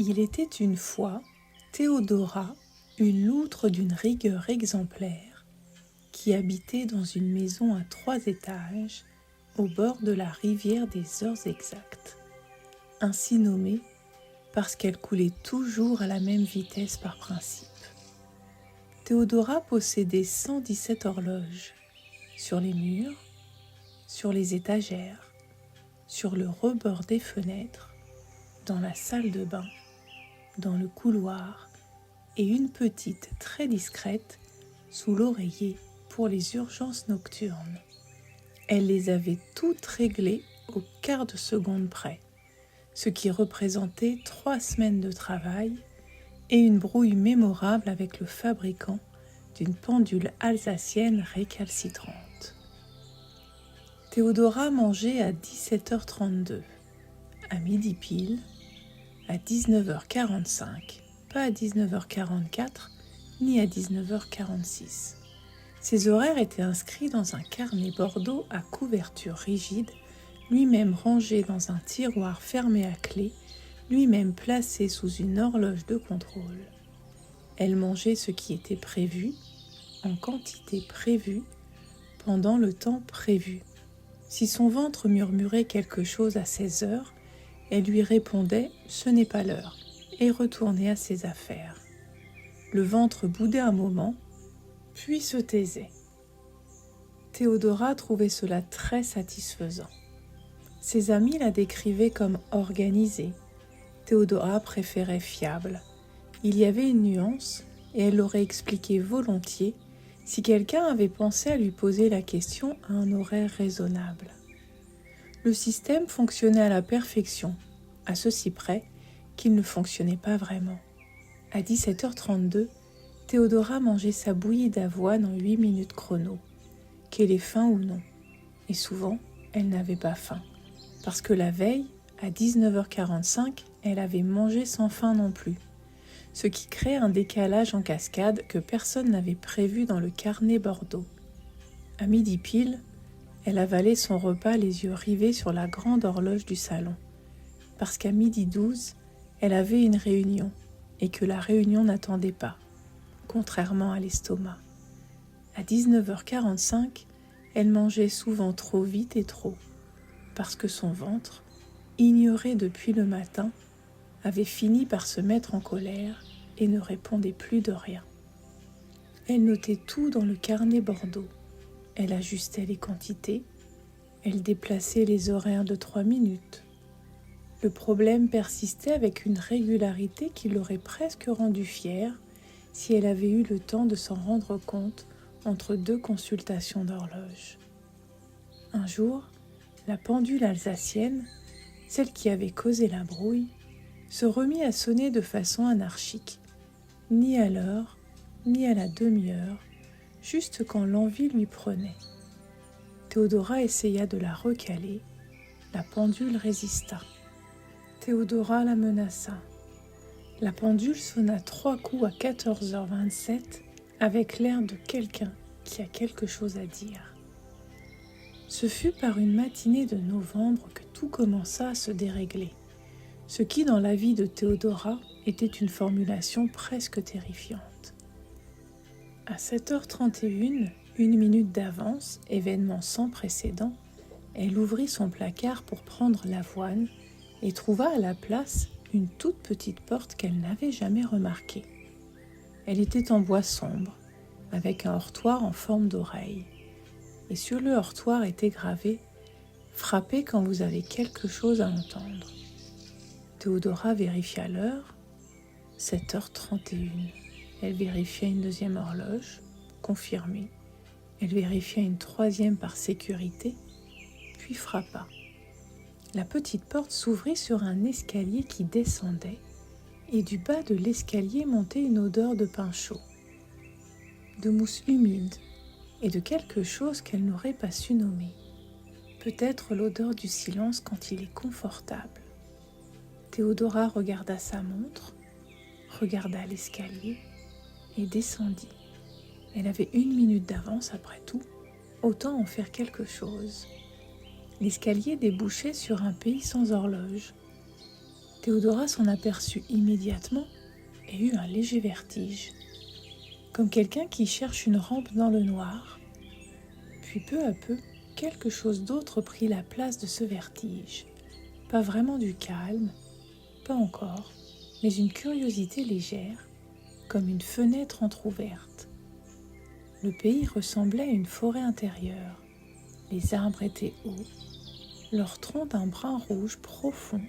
Il était une fois Théodora, une loutre d'une rigueur exemplaire, qui habitait dans une maison à 3 étages, au bord de la rivière des heures exactes, ainsi nommée parce qu'elle coulait toujours à la même vitesse par principe. Théodora possédait 117 horloges, sur les murs, sur les étagères, sur le rebord des fenêtres, dans la salle de bain, dans le couloir, et une petite très discrète sous l'oreiller pour les urgences nocturnes. Elle les avait toutes réglées au quart de seconde près, ce qui représentait 3 semaines de travail et une brouille mémorable avec le fabricant d'une pendule alsacienne récalcitrante. Théodora mangeait à 17h32, à midi pile, à 19h45, pas à 19h44 ni à 19h46. Ses horaires étaient inscrits dans un carnet bordeaux à couverture rigide, lui-même rangé dans un tiroir fermé à clé, lui-même placé sous une horloge de contrôle. Elle mangeait ce qui était prévu, en quantité prévue, pendant le temps prévu. Si son ventre murmurait quelque chose à 16 heures, elle lui répondait « ce n'est pas l'heure » et retournait à ses affaires. Le ventre boudait un moment, puis se taisait. Théodora trouvait cela très satisfaisant. Ses amis la décrivaient comme organisée. Théodora préférait fiable. Il y avait une nuance, et elle l'aurait expliqué volontiers si quelqu'un avait pensé à lui poser la question à un horaire raisonnable. Le système fonctionnait à la perfection, à ceci près qu'il ne fonctionnait pas vraiment. À 17h32, Théodora mangeait sa bouillie d'avoine en 8 minutes chrono, qu'elle ait faim ou non. Et souvent, elle n'avait pas faim, parce que la veille, à 19h45, elle avait mangé sans faim non plus, ce qui crée un décalage en cascade que personne n'avait prévu dans le carnet bordeaux. À midi pile, elle avalait son repas les yeux rivés sur la grande horloge du salon, parce qu'à midi 12, elle avait une réunion, et que la réunion n'attendait pas, contrairement à l'estomac. À 19h45, elle mangeait souvent trop vite et trop, parce que son ventre, ignoré depuis le matin, avait fini par se mettre en colère et ne répondait plus de rien. Elle notait tout dans le carnet bordeaux. Elle ajustait les quantités, elle déplaçait les horaires de 3 minutes. Le problème persistait avec une régularité qui l'aurait presque rendue fière si elle avait eu le temps de s'en rendre compte entre 2 consultations d'horloge. Un jour, la pendule alsacienne, celle qui avait causé la brouille, se remit à sonner de façon anarchique, ni à l'heure, ni à la demi-heure, juste quand l'envie lui prenait. Théodora essaya de la recaler, la pendule résista. Théodora la menaça. La pendule sonna 3 coups à 14h27 avec l'air de quelqu'un qui a quelque chose à dire. Ce fut par une matinée de novembre que tout commença à se dérégler, ce qui dans la vie de Théodora était une formulation presque terrifiante. À 7h31, 1 minute d'avance, événement sans précédent, elle ouvrit son placard pour prendre l'avoine et trouva à la place une toute petite porte qu'elle n'avait jamais remarquée. Elle était en bois sombre, avec un heurtoir en forme d'oreille. Et sur le heurtoir était gravé « Frappez quand vous avez quelque chose à entendre ». Théodora vérifia l'heure, 7h31. Elle vérifia une deuxième horloge, confirmée. Elle vérifia une troisième par sécurité, puis frappa. La petite porte s'ouvrit sur un escalier qui descendait, et du bas de l'escalier montait une odeur de pain chaud, de mousse humide et de quelque chose qu'elle n'aurait pas su nommer. Peut-être l'odeur du silence quand il est confortable. Théodora regarda sa montre, regarda l'escalier et descendit. Elle avait 1 minute d'avance après tout, autant en faire quelque chose. L'escalier débouchait sur un pays sans horloge. Théodora s'en aperçut immédiatement et eut un léger vertige, comme quelqu'un qui cherche une rampe dans le noir. Puis peu à peu, quelque chose d'autre prit la place de ce vertige. Pas vraiment du calme, pas encore, mais une curiosité légère, comme une fenêtre entr'ouverte. Le pays ressemblait à une forêt intérieure. Les arbres étaient hauts, leurs troncs d'un brun rouge profond,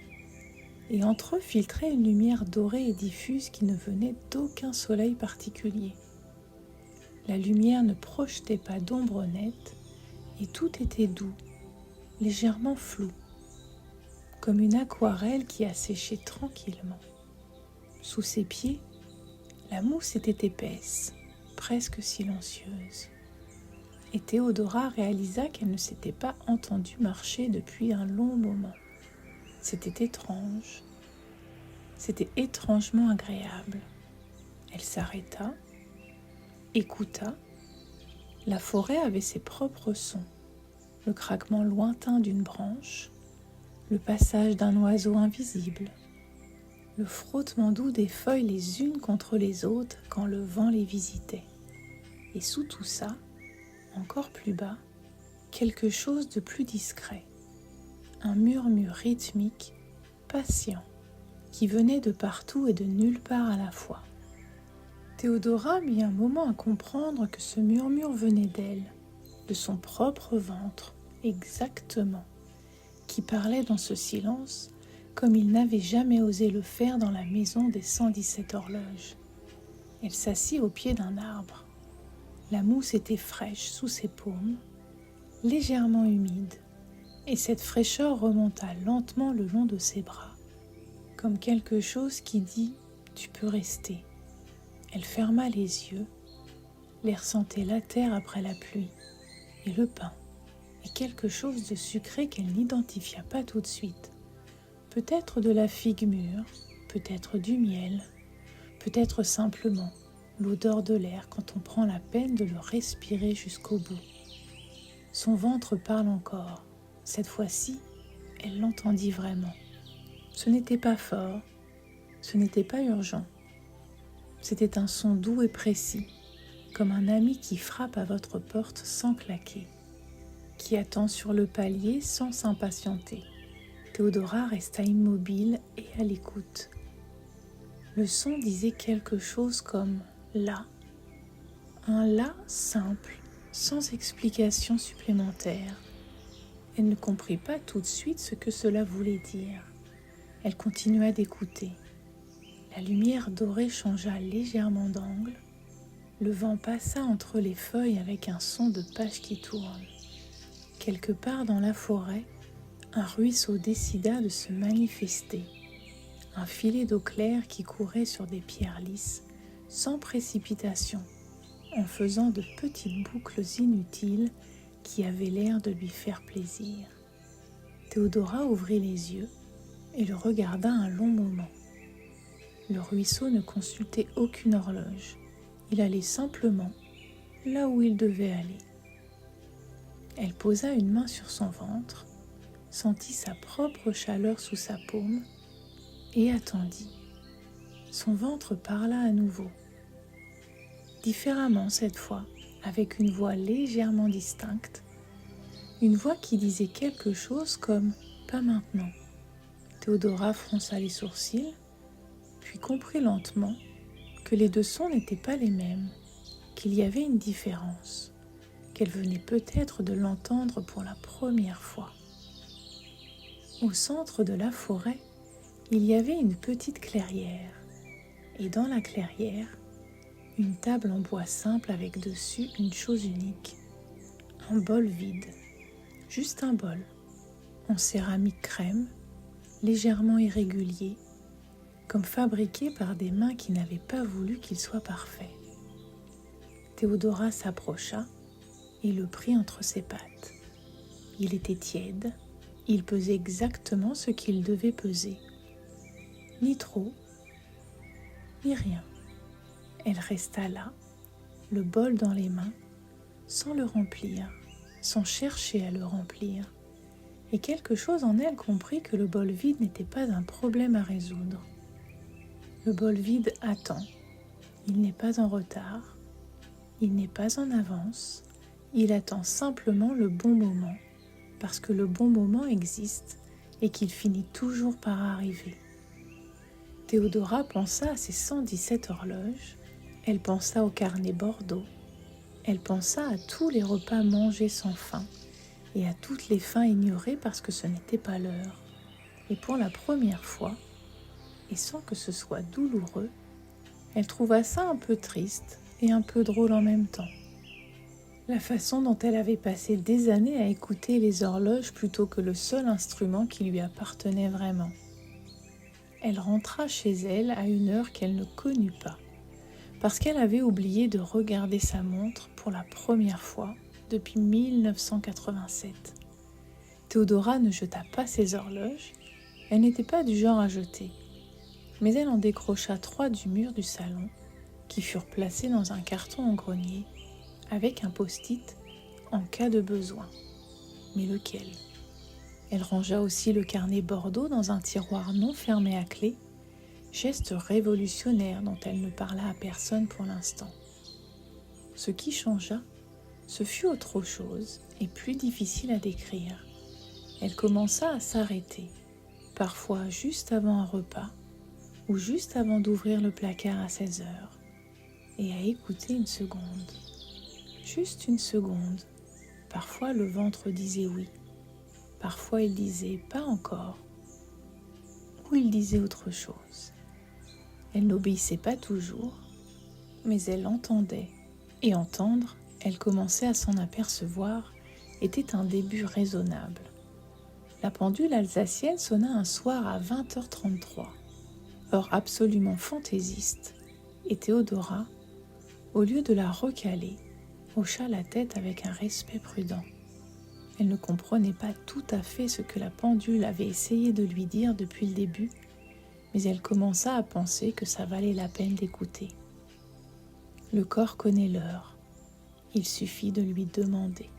et entre eux filtrait une lumière dorée et diffuse qui ne venait d'aucun soleil particulier. La lumière ne projetait pas d'ombre nette, et tout était doux, légèrement flou, comme une aquarelle qui a séché tranquillement. Sous ses pieds, la mousse était épaisse, presque silencieuse. Et Théodora réalisa qu'elle ne s'était pas entendue marcher depuis un long moment. C'était étrange. C'était étrangement agréable. Elle s'arrêta, écouta. La forêt avait ses propres sons. Le craquement lointain d'une branche, le passage d'un oiseau invisible, le frottement doux des feuilles les unes contre les autres quand le vent les visitait. Et sous tout ça, encore plus bas, quelque chose de plus discret, un murmure rythmique, patient, qui venait de partout et de nulle part à la fois. Théodora mit un moment à comprendre que ce murmure venait d'elle, de son propre ventre, exactement, qui parlait dans ce silence comme il n'avait jamais osé le faire dans la maison des 117 horloges. Elle s'assit au pied d'un arbre. La mousse était fraîche sous ses paumes, légèrement humide, et cette fraîcheur remonta lentement le long de ses bras, comme quelque chose qui dit « tu peux rester ». Elle ferma les yeux, l'air sentait la terre après la pluie, et le pain, et quelque chose de sucré qu'elle n'identifia pas tout de suite. Peut-être de la figue mûre, peut-être du miel, peut-être simplement l'odeur de l'air quand on prend la peine de le respirer jusqu'au bout. Son ventre parle encore. Cette fois-ci, elle l'entendit vraiment. Ce n'était pas fort, ce n'était pas urgent. C'était un son doux et précis, comme un ami qui frappe à votre porte sans claquer, qui attend sur le palier sans s'impatienter. Théodora resta immobile et à l'écoute. Le son disait quelque chose comme « là », un « là » simple, sans explication supplémentaire. Elle ne comprit pas tout de suite ce que cela voulait dire. Elle continua d'écouter. La lumière dorée changea légèrement d'angle. Le vent passa entre les feuilles avec un son de page qui tourne. Quelque part dans la forêt, un ruisseau décida de se manifester. Un filet d'eau claire qui courait sur des pierres lisses, sans précipitation, en faisant de petites boucles inutiles qui avaient l'air de lui faire plaisir. Théodora ouvrit les yeux et le regarda un long moment. Le ruisseau ne consultait aucune horloge. Il allait simplement là où il devait aller. Elle posa une main sur son ventre, sentit sa propre chaleur sous sa paume et attendit. Son ventre parla à nouveau. Différemment cette fois, avec une voix légèrement distincte, une voix qui disait quelque chose comme « pas maintenant ». Théodora fronça les sourcils, puis comprit lentement que les deux sons n'étaient pas les mêmes, qu'il y avait une différence, qu'elle venait peut-être de l'entendre pour la première fois. Au centre de la forêt, il y avait une petite clairière, et dans la clairière, une table en bois simple avec dessus une chose unique, un bol vide, juste un bol, en céramique crème, légèrement irrégulier, comme fabriqué par des mains qui n'avaient pas voulu qu'il soit parfait. Théodora s'approcha et le prit entre ses pattes. Il était tiède, il pesait exactement ce qu'il devait peser. Ni trop, ni rien. Elle resta là, le bol dans les mains, sans le remplir, sans chercher à le remplir. et quelque chose en elle comprit que le bol vide n'était pas un problème à résoudre. Le bol vide attend. Il n'est pas en retard, il n'est pas en avance, il attend simplement le bon moment, parce que le bon moment existe et qu'il finit toujours par arriver. Théodora pensa à ses 117 horloges, elle pensa au carnet Bordeaux, elle pensa à tous les repas mangés sans faim et à toutes les fins ignorées parce que ce n'était pas l'heure. Et pour la première fois, et sans que ce soit douloureux, elle trouva ça un peu triste et un peu drôle en même temps. La façon dont elle avait passé des années à écouter les horloges plutôt que le seul instrument qui lui appartenait vraiment. Elle rentra chez elle à une heure qu'elle ne connut pas, parce qu'elle avait oublié de regarder sa montre pour la première fois depuis 1987. Théodora ne jeta pas ses horloges, elle n'était pas du genre à jeter, mais elle en décrocha 3 du mur du salon, qui furent placés dans un carton en grenier, avec un post-it en cas de besoin. Mais lequel ? Elle rangea aussi le carnet Bordeaux dans un tiroir non fermé à clé, geste révolutionnaire dont elle ne parla à personne pour l'instant. Ce qui changea, ce fut autre chose et plus difficile à décrire. Elle commença à s'arrêter, parfois juste avant un repas ou juste avant d'ouvrir le placard à 16 heures, et à écouter une seconde. Juste une seconde. Parfois le ventre disait oui. Parfois il disait pas encore. Ou il disait autre chose. Elle n'obéissait pas toujours, mais elle entendait. Et entendre, elle commençait à s'en apercevoir, était un début raisonnable. La pendule alsacienne sonna un soir à 20h33, heure absolument fantaisiste, et Théodora, au lieu de la recaler, hocha la tête avec un respect prudent. Elle ne comprenait pas tout à fait ce que la pendule avait essayé de lui dire depuis le début, mais elle commença à penser que ça valait la peine d'écouter. Le corps connaît l'heure, il suffit de lui demander.